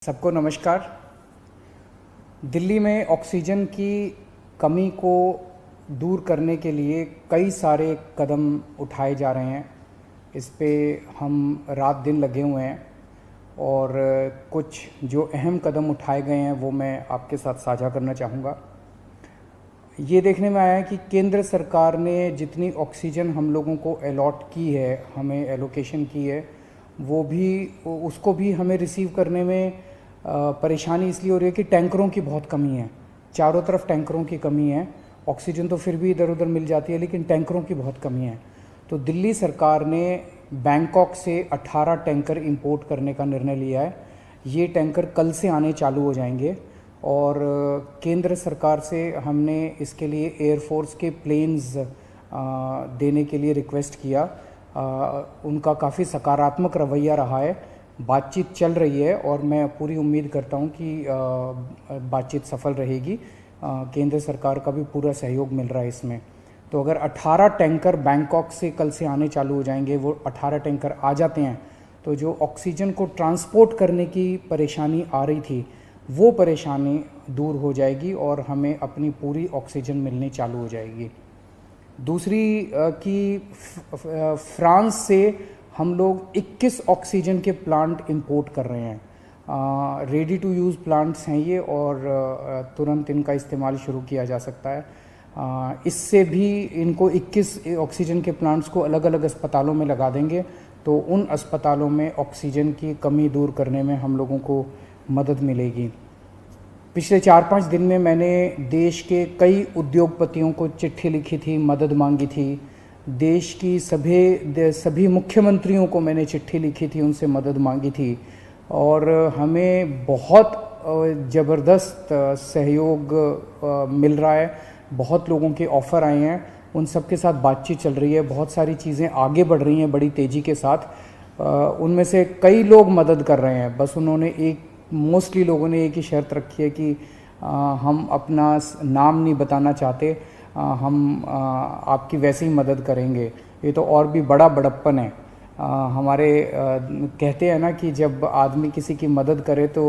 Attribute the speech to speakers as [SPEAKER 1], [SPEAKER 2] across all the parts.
[SPEAKER 1] सबको नमस्कार। दिल्ली में ऑक्सीजन की कमी को दूर करने के लिए कई सारे कदम उठाए जा रहे हैं। इस पे हम रात दिन लगे हुए हैं और कुछ जो अहम कदम उठाए गए हैं वो मैं आपके साथ साझा करना चाहूँगा। ये देखने में आया है कि केंद्र सरकार ने जितनी ऑक्सीजन हम लोगों को अलॉट की है, हमें एलोकेशन की है, वो भी उसको भी हमें रिसीव करने में परेशानी इसलिए हो रही है कि टैंकरों की बहुत कमी है। चारों तरफ टैंकरों की कमी है। ऑक्सीजन तो फिर भी इधर उधर मिल जाती है, लेकिन टैंकरों की बहुत कमी है। तो दिल्ली सरकार ने बैंकॉक से 18 टैंकर इंपोर्ट करने का निर्णय लिया है। ये टैंकर कल से आने चालू हो जाएंगे और केंद्र सरकार से हमने इसके लिए एयरफोर्स के प्लेन्स देने के लिए रिक्वेस्ट किया। उनका काफ़ी सकारात्मक रवैया रहा है। बातचीत चल रही है और मैं पूरी उम्मीद करता हूं कि बातचीत सफल रहेगी। केंद्र सरकार का भी पूरा सहयोग मिल रहा है इसमें। तो अगर 18 टैंकर बैंकॉक से कल से आने चालू हो जाएंगे, वो 18 टैंकर आ जाते हैं तो जो ऑक्सीजन को ट्रांसपोर्ट करने की परेशानी आ रही थी वो परेशानी दूर हो जाएगी और हमें अपनी पूरी ऑक्सीजन मिलनी चालू हो जाएगी। दूसरी कि फ्रांस से हम लोग 21 ऑक्सीजन के प्लांट इंपोर्ट कर रहे हैं। रेडी टू यूज़ प्लांट्स हैं ये और तुरंत इनका इस्तेमाल शुरू किया जा सकता है। इससे भी इनको 21 ऑक्सीजन के प्लांट्स को अलग अलग अस्पतालों में लगा देंगे तो उन अस्पतालों में ऑक्सीजन की कमी दूर करने में हम लोगों को मदद मिलेगी। पिछले 4-5 दिन में मैंने देश के कई उद्योगपतियों को चिट्ठी लिखी थी, मदद मांगी थी। देश की सभी मुख्यमंत्रियों को मैंने चिट्ठी लिखी थी, उनसे मदद मांगी थी और हमें बहुत ज़बरदस्त सहयोग मिल रहा है। बहुत लोगों के ऑफ़र आए हैं, उन सब के साथ बातचीत चल रही है। बहुत सारी चीज़ें आगे बढ़ रही हैं बड़ी तेज़ी के साथ। उनमें से कई लोग मदद कर रहे हैं। बस उन्होंने मोस्टली लोगों ने एक ही शर्त रखी है कि हम अपना नाम नहीं बताना चाहते, हम आपकी वैसे ही मदद करेंगे। ये तो और भी बड़ा बड़प्पन है। हमारे कहते हैं ना कि जब आदमी किसी की मदद करे तो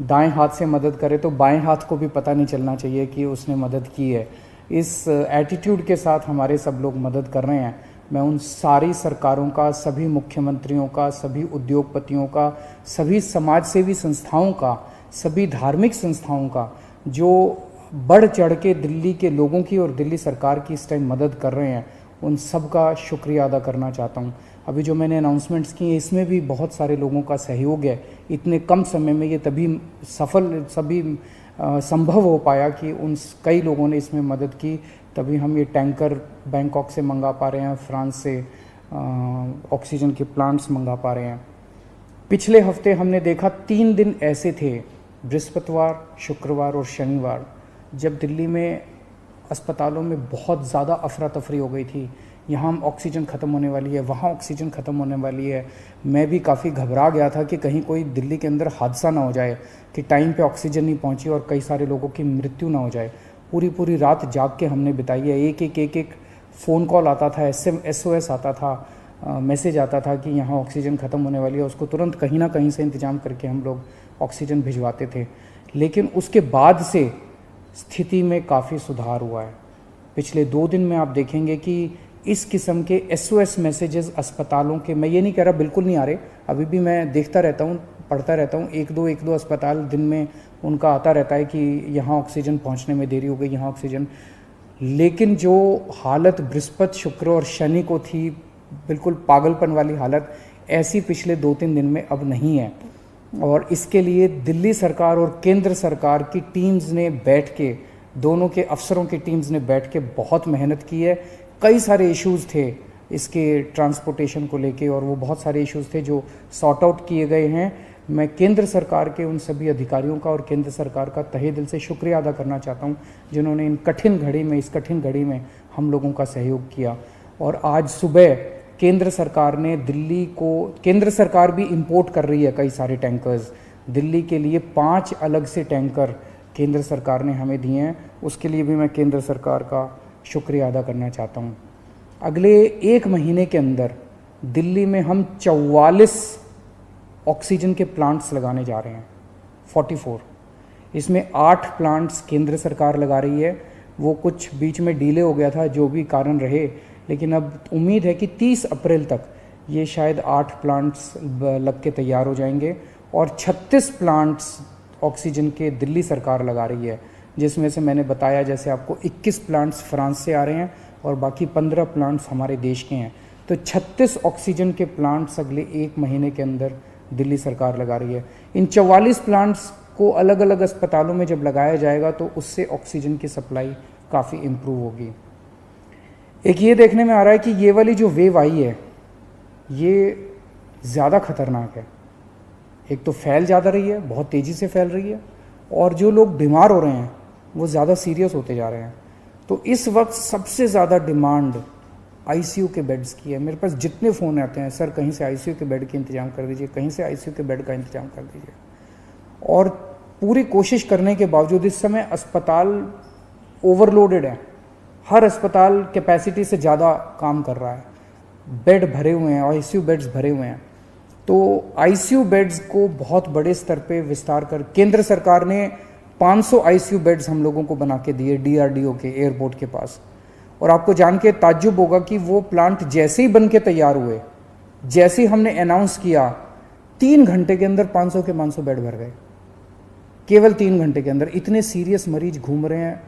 [SPEAKER 1] दाएं हाथ से मदद करे तो बाएं हाथ को भी पता नहीं चलना चाहिए कि उसने मदद की है। इस एटीट्यूड के साथ हमारे सब लोग मदद कर रहे हैं। मैं उन सारी सरकारों का, सभी मुख्यमंत्रियों का, सभी उद्योगपतियों का, सभी समाजसेवी संस्थाओं का, सभी धार्मिक संस्थाओं का जो बढ़ चढ़ के दिल्ली के लोगों की और दिल्ली सरकार की इस टाइम मदद कर रहे हैं, उन सब का शुक्रिया अदा करना चाहता हूं। अभी जो मैंने अनाउंसमेंट्स की हैं इसमें भी बहुत सारे लोगों का सहयोग है। इतने कम समय में ये तभी संभव हो पाया कि उन कई लोगों ने इसमें मदद की, तभी हम ये टैंकर बैंकॉक से मंगा पा रहे हैं, फ्रांस से ऑक्सीजन के प्लांट्स मंगा पा रहे हैं। पिछले हफ्ते हमने देखा 3 दिन ऐसे थे, बृहस्पतिवार, शुक्रवार और शनिवार, जब दिल्ली में अस्पतालों में बहुत ज़्यादा अफरा तफरी हो गई थी। यहाँ ऑक्सीजन ख़त्म होने वाली है, वहाँ ऑक्सीजन ख़त्म होने वाली है। मैं भी काफ़ी घबरा गया था कि कहीं कोई दिल्ली के अंदर हादसा ना हो जाए कि टाइम पे ऑक्सीजन नहीं पहुँची और कई सारे लोगों की मृत्यु ना हो जाए। पूरी रात जाग के हमने बिताई है। एक फ़ोन कॉल आता था, SOS आता था, मैसेज आता था कि यहाँ ऑक्सीजन ख़त्म होने वाली है। उसको तुरंत कहीं ना कहीं से इंतज़ाम करके हम लोग ऑक्सीजन भिजवाते थे। लेकिन उसके बाद से स्थिति में काफ़ी सुधार हुआ है। पिछले 2 दिन में आप देखेंगे कि इस किस्म के SOS मैसेजेस अस्पतालों के, मैं ये नहीं कह रहा बिल्कुल नहीं आ रहे, अभी भी मैं देखता रहता हूँ, पढ़ता रहता हूँ। एक दो अस्पताल दिन में उनका आता रहता है कि यहाँ ऑक्सीजन पहुँचने में देरी हो गई, यहाँ ऑक्सीजन। लेकिन जो हालत बृहस्पति, शुक्र और शनि को थी, बिल्कुल पागलपन वाली हालत, ऐसी पिछले 2-3 दिन में अब नहीं है। और इसके लिए दिल्ली सरकार और केंद्र सरकार की टीम्स ने बैठ के, दोनों के अफसरों की टीम्स ने बैठ के बहुत मेहनत की है। कई सारे इश्यूज़ थे इसके ट्रांसपोर्टेशन को लेके और वो बहुत सारे इश्यूज़ थे जो सॉर्ट आउट किए गए हैं। मैं केंद्र सरकार के उन सभी अधिकारियों का और केंद्र सरकार का तहे दिल से शुक्रिया अदा करना चाहता हूं जिन्होंने इस कठिन घड़ी में हम लोगों का सहयोग किया। और आज सुबह केंद्र सरकार ने केंद्र सरकार भी इंपोर्ट कर रही है कई सारे टैंकर्स। दिल्ली के लिए 5 अलग से टैंकर केंद्र सरकार ने हमें दिए हैं। उसके लिए भी मैं केंद्र सरकार का शुक्रिया अदा करना चाहता हूं। अगले 1 महीने के अंदर दिल्ली में हम 44 ऑक्सीजन के प्लांट्स लगाने जा रहे हैं। 44। इसमें 8 प्लांट्स केंद्र सरकार लगा रही है, वो कुछ बीच में डिले हो गया था, जो भी कारण रहे, लेकिन अब उम्मीद है कि 30 अप्रैल तक ये शायद 8 प्लांट्स लग के तैयार हो जाएंगे और 36 प्लांट्स ऑक्सीजन के दिल्ली सरकार लगा रही है, जिसमें से मैंने बताया जैसे आपको 21 प्लांट्स फ्रांस से आ रहे हैं और बाकी 15 प्लांट्स हमारे देश के हैं। तो 36 ऑक्सीजन के प्लांट्स अगले 1 महीने के अंदर दिल्ली सरकार लगा रही है। इन 44 प्लांट्स को अलग अलग अस्पतालों में जब लगाया जाएगा तो उससे ऑक्सीजन की सप्लाई काफ़ी इम्प्रूव होगी। एक ये देखने में आ रहा है कि ये वाली जो वेव आई है ये ज़्यादा खतरनाक है। एक तो फैल ज़्यादा रही है, बहुत तेज़ी से फैल रही है, और जो लोग बीमार हो रहे हैं वो ज़्यादा सीरियस होते जा रहे हैं। तो इस वक्त सबसे ज़्यादा डिमांड आईसीयू के बेड्स की है। मेरे पास जितने फ़ोन आते हैं, सर कहीं से आईसीयू के बेड के इंतज़ाम कर दीजिए, कहीं से आईसीयू के बेड का इंतज़ाम कर दीजिए। और पूरी कोशिश करने के बावजूद इस समय अस्पताल ओवरलोडेड है, हर अस्पताल कैपेसिटी से ज़्यादा काम कर रहा है, बेड भरे हुए हैं, आईसीयू बेड्स भरे हुए हैं। तो आईसीयू बेड्स को बहुत बड़े स्तर पे विस्तार कर केंद्र सरकार ने 500 आईसीयू बेड्स हम लोगों को बना के दिए डीआरडीओ के एयरपोर्ट के पास। और आपको जान के ताज्जुब होगा कि वो प्लांट जैसे ही बन के तैयार हुए, जैसे ही हमने अनाउंस किया, 3 घंटे के अंदर 500 के 500 बेड भर गए। केवल 3 घंटे के अंदर इतने सीरियस मरीज घूम रहे हैं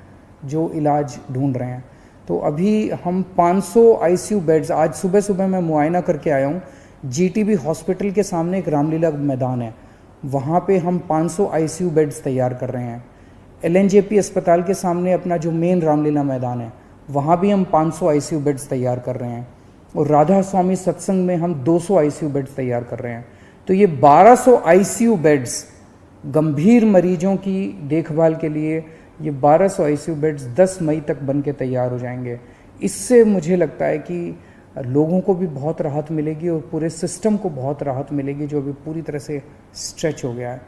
[SPEAKER 1] जो इलाज ढूंढ रहे हैं। तो अभी हम 500 आईसीयू बेड्स, आज सुबह सुबह मैं मुआयना करके आया हूँ, जीटीबी हॉस्पिटल के सामने एक रामलीला मैदान है, वहाँ पे हम 500 आईसीयू बेड्स तैयार कर रहे हैं। एलएनजेपी अस्पताल के सामने अपना जो मेन रामलीला मैदान है, वहाँ भी हम 500 आईसीयू बेड्स तैयार कर रहे हैं। और राधा स्वामी सत्संग में हम 200 आईसीयू बेड्स तैयार कर रहे हैं। तो ये 1200 आईसीयू बेड्स गंभीर मरीजों की देखभाल के लिए, ये 1200 आईसीयू बेड्स 10 मई तक बन के तैयार हो जाएंगे। इससे मुझे लगता है कि लोगों को भी बहुत राहत मिलेगी और पूरे सिस्टम को बहुत राहत मिलेगी, जो अभी पूरी तरह से स्ट्रेच हो गया है।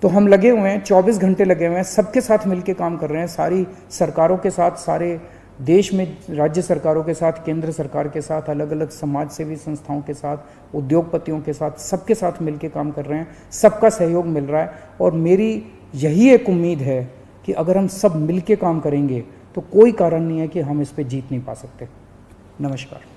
[SPEAKER 1] तो हम लगे हुए हैं, 24 घंटे लगे हुए हैं, सबके साथ मिलके काम कर रहे हैं, सारी सरकारों के साथ, सारे देश में राज्य सरकारों के साथ, केंद्र सरकार के साथ, अलग अलग समाज सेवी संस्थाओं के साथ, उद्योगपतियों के साथ, सबके साथ मिलके काम कर रहे हैं। सबका सहयोग मिल रहा है और मेरी यही एक उम्मीद है कि अगर हम सब मिलके काम करेंगे तो कोई कारण नहीं है कि हम इस पे जीत नहीं पा सकते। नमस्कार।